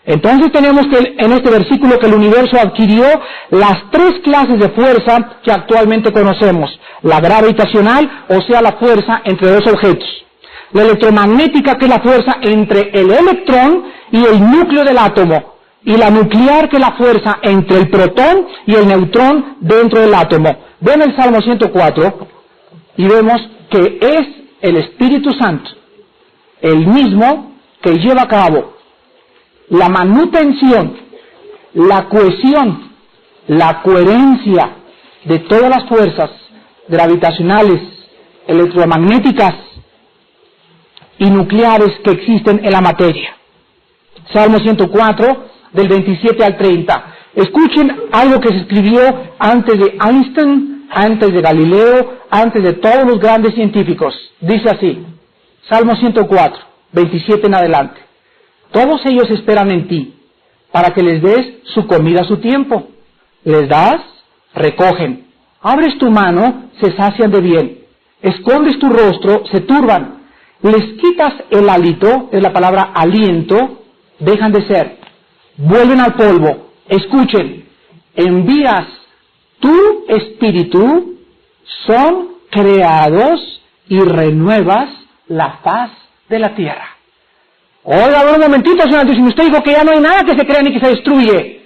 Entonces tenemos que en este versículo que el universo adquirió las 3 clases de fuerza que actualmente conocemos. La gravitacional, o sea la fuerza entre 2 objetos. La electromagnética, que es la fuerza entre el electrón y el núcleo del átomo. Y la nuclear, que es la fuerza entre el protón y el neutrón dentro del átomo. Ven el Salmo 104 y vemos que es el Espíritu Santo, el mismo que lleva a cabo la manutención, la cohesión, la coherencia de todas las fuerzas gravitacionales, electromagnéticas y nucleares que existen en la materia. Salmo 104, del 27 al 30. Escuchen algo que se escribió antes de Einstein, antes de Galileo, antes de todos los grandes científicos. Dice así, Salmo 104, 27 en adelante. Todos ellos esperan en ti, para que les des su comida a su tiempo. Les das, recogen. Abres tu mano, se sacian de bien. Escondes tu rostro, se turban. Les quitas el hálito, es la palabra aliento, dejan de ser. Vuelven al polvo. Escuchen, envías tu espíritu, son creados y renuevas la faz de la tierra. Oiga, un momentito, señor, si usted dijo que ya no hay nada que se crea ni que se destruye.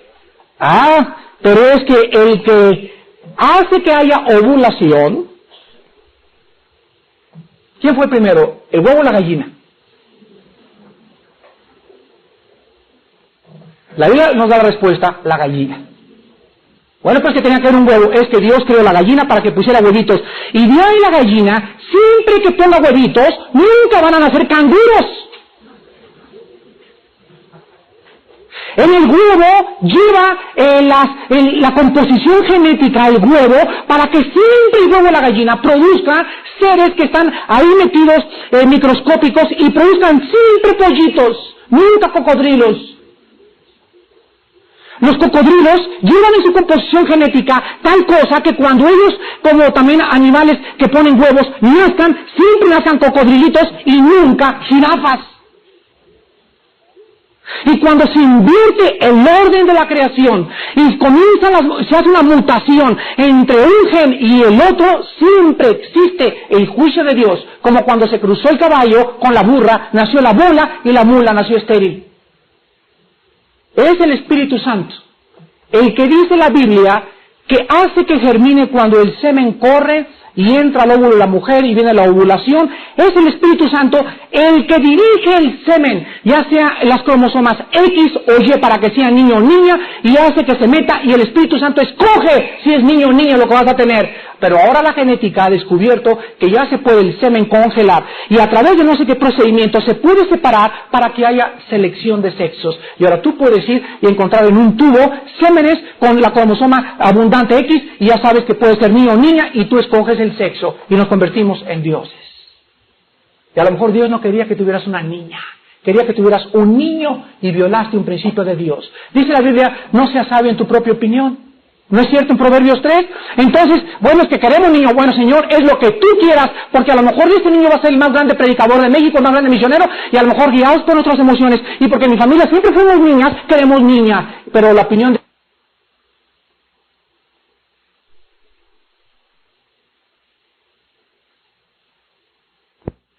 Pero es que el que hace que haya ovulación, ¿quién fue primero, el huevo o la gallina? La Biblia nos da la respuesta, la gallina. Bueno, pues que tenía que haber un huevo, es que Dios creó la gallina para que pusiera huevitos. Y de ahí la gallina, siempre que ponga huevitos, nunca van a nacer canguros. En el huevo lleva la composición genética del huevo para que siempre el huevo de la gallina produzca seres que están ahí metidos microscópicos y produzcan siempre pollitos, nunca cocodrilos. Los cocodrilos llevan en su composición genética tal cosa que cuando ellos, como también animales que ponen huevos, nazcan, siempre nazcan cocodrilitos y nunca jirafas. Y cuando se invierte el orden de la creación y se hace una mutación entre un gen y el otro, siempre existe el juicio de Dios, como cuando se cruzó el caballo con la burra, nació la bola y la mula nació estéril. Es el Espíritu Santo, el que dice la Biblia que hace que germine cuando el semen corre y entra al óvulo de la mujer y viene la ovulación. Es el Espíritu Santo el que dirige el semen, ya sea las cromosomas X o Y para que sea niño o niña, y hace que se meta, y el Espíritu Santo escoge si es niño o niña lo que vas a tener. Pero ahora la genética ha descubierto que ya se puede el semen congelar, y a través de no sé qué procedimiento se puede separar para que haya selección de sexos. Y ahora tú puedes ir y encontrar en un tubo sémenes con la cromosoma abundante X, y ya sabes que puede ser niño o niña, y tú escoges el sexo, y nos convertimos en dioses. Y a lo mejor Dios no quería que tuvieras una niña, quería que tuvieras un niño, y violaste un principio de Dios. Dice la Biblia, no seas sabio en tu propia opinión. ¿No es cierto en Proverbios 3? Entonces, bueno, es que queremos niño. Bueno, Señor, es lo que tú quieras, porque a lo mejor este niño va a ser el más grande predicador de México, el más grande misionero, y a lo mejor guiados por nuestras emociones, y porque en mi familia siempre fuimos niñas, queremos niña. Pero la opinión de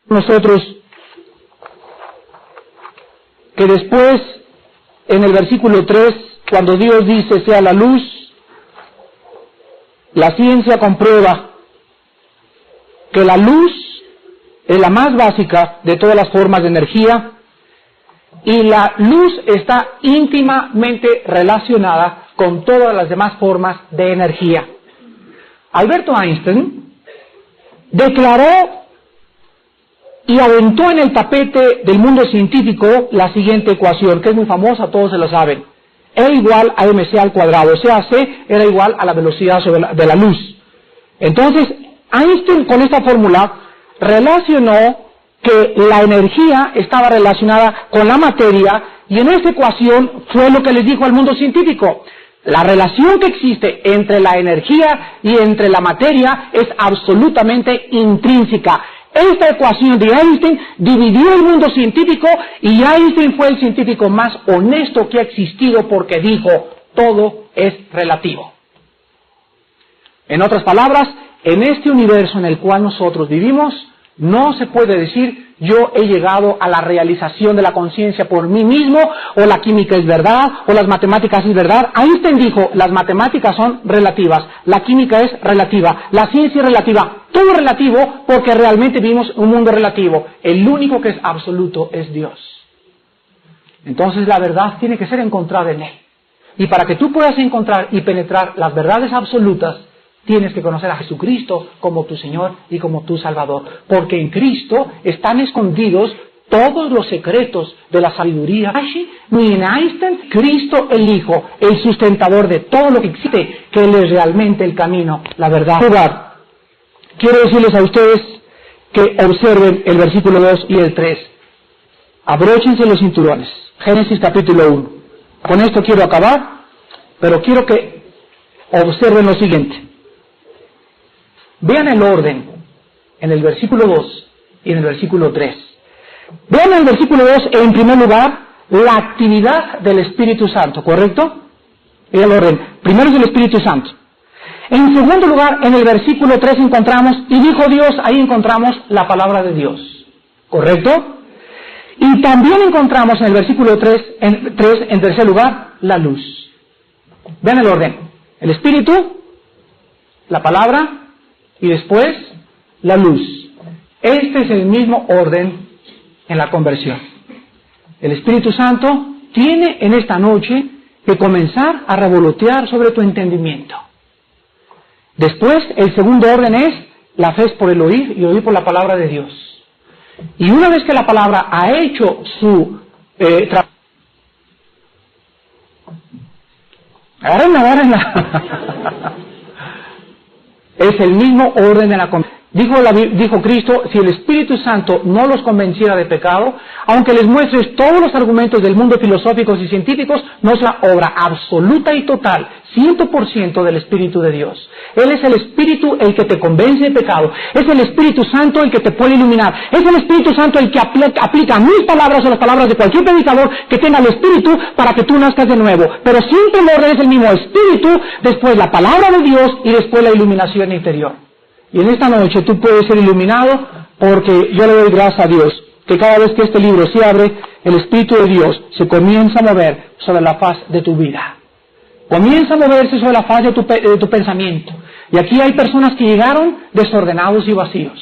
nosotros, que después, en el versículo 3, cuando Dios dice, sea la luz, la ciencia comprueba que la luz es la más básica de todas las formas de energía, y la luz está íntimamente relacionada con todas las demás formas de energía. Alberto Einstein declaró y aventó en el tapete del mundo científico la siguiente ecuación, que es muy famosa, todos se lo saben. E igual a mc al cuadrado, o sea, c era igual a la velocidad de la luz. Entonces, Einstein con esta fórmula relacionó que la energía estaba relacionada con la materia, y en esta ecuación fue lo que les dijo al mundo científico. La relación que existe entre la energía y entre la materia es absolutamente intrínseca. Esta ecuación de Einstein dividió el mundo científico, y Einstein fue el científico más honesto que ha existido, porque dijo, todo es relativo. En otras palabras, en este universo en el cual nosotros vivimos, no se puede decir, yo he llegado a la realización de la conciencia por mí mismo, o la química es verdad, o las matemáticas es verdad. Einstein dijo, las matemáticas son relativas, la química es relativa, la ciencia es relativa, todo es relativo, porque realmente vivimos un mundo relativo. El único que es absoluto es Dios. Entonces la verdad tiene que ser encontrada en Él. Y para que tú puedas encontrar y penetrar las verdades absolutas, tienes que conocer a Jesucristo como tu Señor y como tu Salvador, porque en Cristo están escondidos todos los secretos de la sabiduría. Ni en Einstein, Cristo el Hijo, el sustentador de todo lo que existe, que Él es realmente el camino, la verdad. Quiero decirles a ustedes que observen el versículo 2 y el 3. Abróchense los cinturones. Génesis capítulo 1. Con esto quiero acabar, pero quiero que observen lo siguiente. Vean el orden en el versículo 2 y en el versículo 3. Vean en el versículo 2, en primer lugar, la actividad del Espíritu Santo, ¿correcto? Vean el orden. Primero es el Espíritu Santo. En segundo lugar, en el versículo 3 encontramos, y dijo Dios, ahí encontramos la palabra de Dios, ¿correcto? Y también encontramos en el versículo 3, en tercer lugar, la luz. Vean el orden. El Espíritu, la palabra, y después la luz. Este es el mismo orden en la conversión. El Espíritu Santo tiene en esta noche que comenzar a revolotear sobre tu entendimiento. Después, el segundo orden es, la fe es por el oír y oír por la palabra de Dios. Y una vez que la palabra ha hecho su trabajo, agárrenla. Es el mismo orden de la conversión. Dijo Cristo, si el Espíritu Santo no los convenciera de pecado, aunque les muestres todos los argumentos del mundo filosóficos y científicos, no es la obra absoluta y total, 100% del Espíritu de Dios. Él es el Espíritu el que te convence de pecado, es el Espíritu Santo el que te puede iluminar, es el Espíritu Santo el que aplica mis palabras o las palabras de cualquier predicador que tenga el Espíritu para que tú nazcas de nuevo. Pero siempre el orden es el mismo Espíritu, después la palabra de Dios y después la iluminación interior. Y en esta noche tú puedes ser iluminado porque yo le doy gracias a Dios que cada vez que este libro se abre, el Espíritu de Dios se comienza a mover sobre la faz de tu vida. Comienza a moverse sobre la faz de tu pensamiento. Y aquí hay personas que llegaron desordenados y vacíos,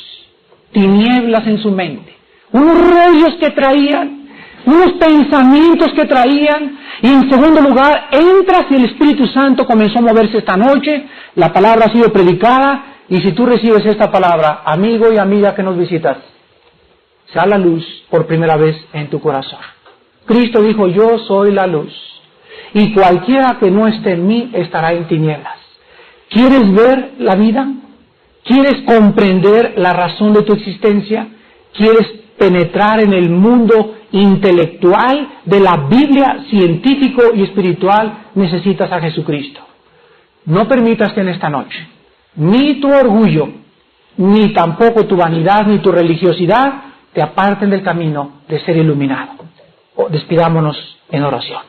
tinieblas en su mente, unos rollos que traían, unos pensamientos que traían, y en segundo lugar, entras y el Espíritu Santo comenzó a moverse esta noche, la palabra ha sido predicada. Y si tú recibes esta palabra, amigo y amiga que nos visitas, sea la luz por primera vez en tu corazón. Cristo dijo, yo soy la luz, y cualquiera que no esté en mí estará en tinieblas. ¿Quieres ver la vida? ¿Quieres comprender la razón de tu existencia? ¿Quieres penetrar en el mundo intelectual de la Biblia, científico y espiritual? Necesitas a Jesucristo. No permitas que en esta noche ni tu orgullo, ni tampoco tu vanidad, ni tu religiosidad te aparten del camino de ser iluminado. Despidámonos en oración.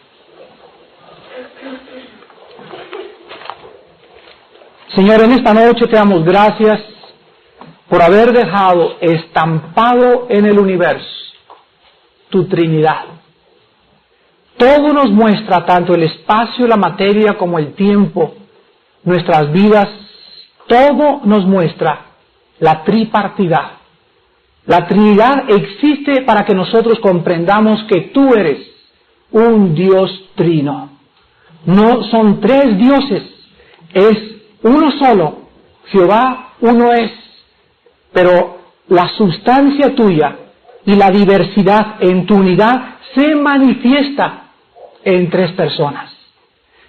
Señor, en esta noche te damos gracias por haber dejado estampado en el universo tu Trinidad. Todo nos muestra, tanto el espacio, la materia, como el tiempo, nuestras vidas. Todo nos muestra la tripartidad. La Trinidad existe para que nosotros comprendamos que tú eres un Dios trino. No son tres dioses, es uno solo. Jehová uno es, pero la sustancia tuya y la diversidad en tu unidad se manifiesta en tres personas.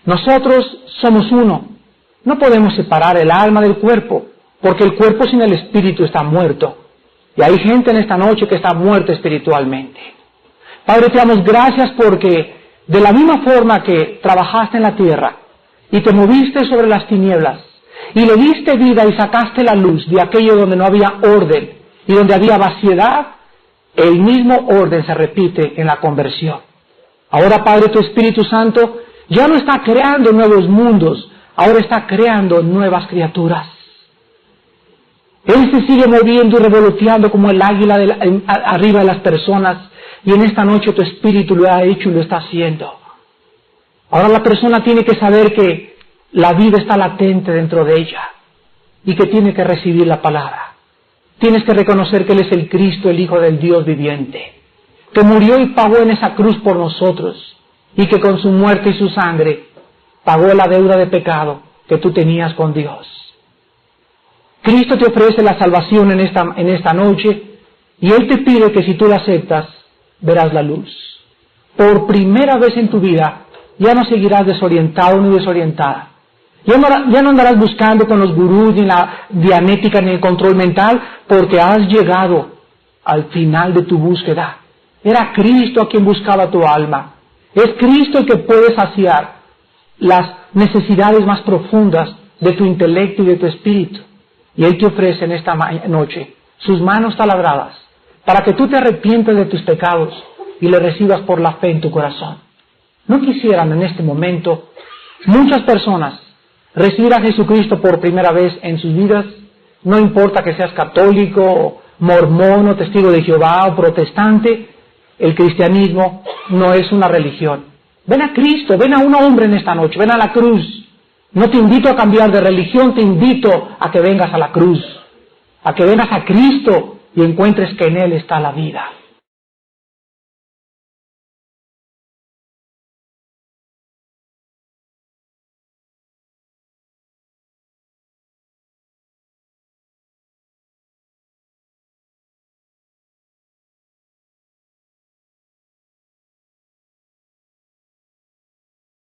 Nosotros somos uno. No podemos separar el alma del cuerpo, porque el cuerpo sin el espíritu está muerto. Y hay gente en esta noche que está muerta espiritualmente. Padre, te damos gracias porque de la misma forma que trabajaste en la tierra y te moviste sobre las tinieblas y le diste vida y sacaste la luz de aquello donde no había orden y donde había vaciedad, el mismo orden se repite en la conversión. Ahora, Padre, tu Espíritu Santo ya no está creando nuevos mundos, ahora está creando nuevas criaturas. Él se sigue moviendo y revoloteando como el águila arriba de las personas, y en esta noche tu Espíritu lo ha hecho y lo está haciendo. Ahora la persona tiene que saber que la vida está latente dentro de ella y que tiene que recibir la palabra. Tienes que reconocer que Él es el Cristo, el Hijo del Dios viviente, que murió y pagó en esa cruz por nosotros, y que con su muerte y su sangre pagó la deuda de pecado que tú tenías con Dios. Cristo te ofrece la salvación en esta noche, y Él te pide que si tú la aceptas, verás la luz. Por primera vez en tu vida, ya no seguirás desorientado ni desorientada. Ya no andarás buscando con los gurús, ni la dianética, ni el control mental, porque has llegado al final de tu búsqueda. Era Cristo a quien buscaba tu alma. Es Cristo el que puede saciar las necesidades más profundas de tu intelecto y de tu espíritu. Y Él te ofrece en esta noche sus manos taladradas para que tú te arrepientas de tus pecados y le recibas por la fe en tu corazón. ¿No quisieran en este momento muchas personas recibir a Jesucristo por primera vez en sus vidas? No importa que seas católico, o mormón, o testigo de Jehová, o protestante, el cristianismo no es una religión. Ven a Cristo, ven a un hombre en esta noche, ven a la cruz. No te invito a cambiar de religión, te invito a que vengas a la cruz, a que vengas a Cristo y encuentres que en Él está la vida.